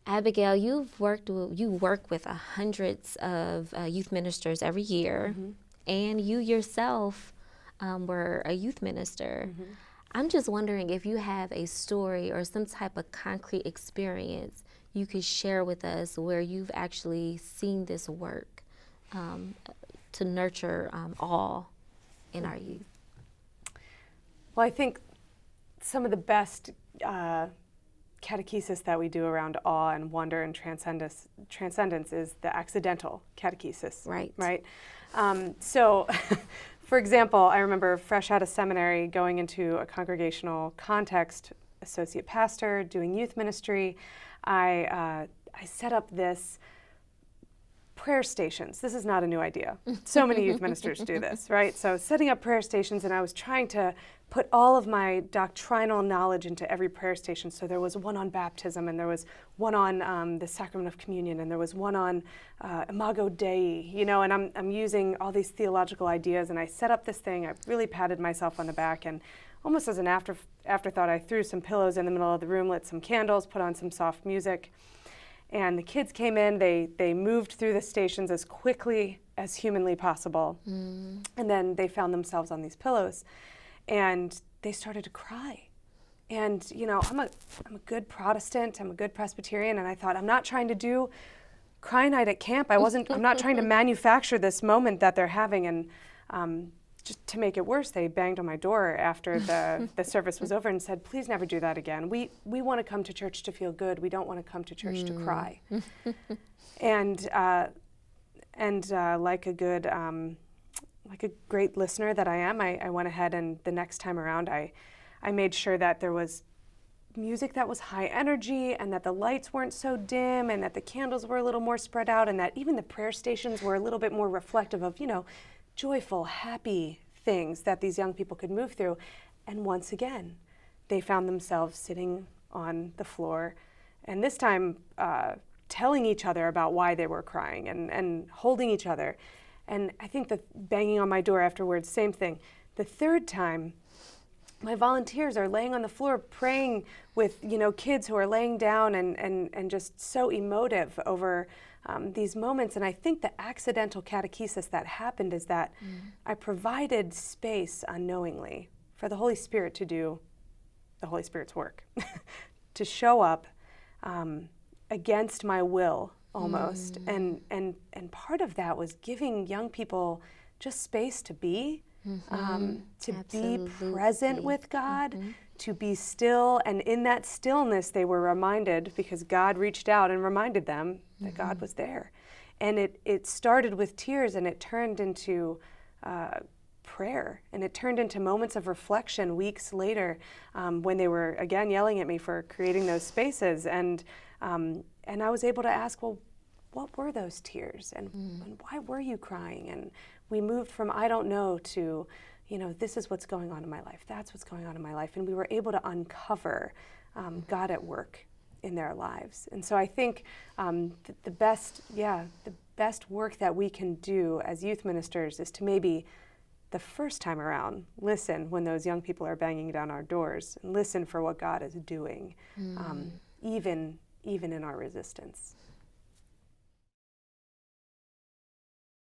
Abigail, you work with hundreds of youth ministers every year, and you yourself were a youth minister. I'm just wondering if you have a story or some type of concrete experience you could share with us where you've actually seen this work to nurture awe in our youth. Well, I think some of the best catechesis that we do around awe and wonder and transcendence is the accidental catechesis. Right. So, for example, I remember fresh out of seminary going into a congregational context, associate pastor, doing youth ministry. I set up this prayer stations. This is not a new idea. So many youth ministers do this, right? So setting up prayer stations, and I was trying to put all of my doctrinal knowledge into every prayer station. So there was one on baptism, and there was one on the sacrament of communion, and there was one on Imago Dei, and I'm using all these theological ideas, and I set up this thing. I really patted myself on the back, and almost as an afterthought, I threw some pillows in the middle of the room, lit some candles, put on some soft music. And the kids came in, they moved through the stations as quickly as humanly possible. And then they found themselves on these pillows. And they started to cry. And, I'm a good Protestant, I'm a good Presbyterian, and I thought, I'm not trying to do cry night at camp. I'm not trying to manufacture this moment that they're having. And just to make it worse, they banged on my door after the service was over and said, please never do that again. We want to come to church to feel good. We don't want to come to church to cry. And like a great listener that I am, I went ahead, and the next time around, I made sure that there was music that was high energy, and that the lights weren't so dim, and that the candles were a little more spread out, and that even the prayer stations were a little bit more reflective of, joyful, happy things that these young people could move through. And once again, they found themselves sitting on the floor, and this time telling each other about why they were crying, and holding each other. And I think the banging on my door afterwards, same thing. The third time, my volunteers are laying on the floor praying with kids who are laying down and just so emotive over these moments. And I think the accidental catechesis that happened is that I provided space unknowingly for the Holy Spirit to do the Holy Spirit's work, to show up against my will almost. And part of that was giving young people just space to be, to be present with God, to be still. And in that stillness, they were reminded, because God reached out and reminded them that God was there. And it started with tears, and it turned into prayer, and it turned into moments of reflection weeks later, when they were again yelling at me for creating those spaces. And I was able to ask, well, what were those tears, and why were you crying? And we moved from I don't know to, this is what's going on in my life. That's what's going on in my life. And we were able to uncover God at work in their lives. And so I think the best work that we can do as youth ministers is to maybe the first time around listen when those young people are banging down our doors, and listen for what God is doing, even in our resistance.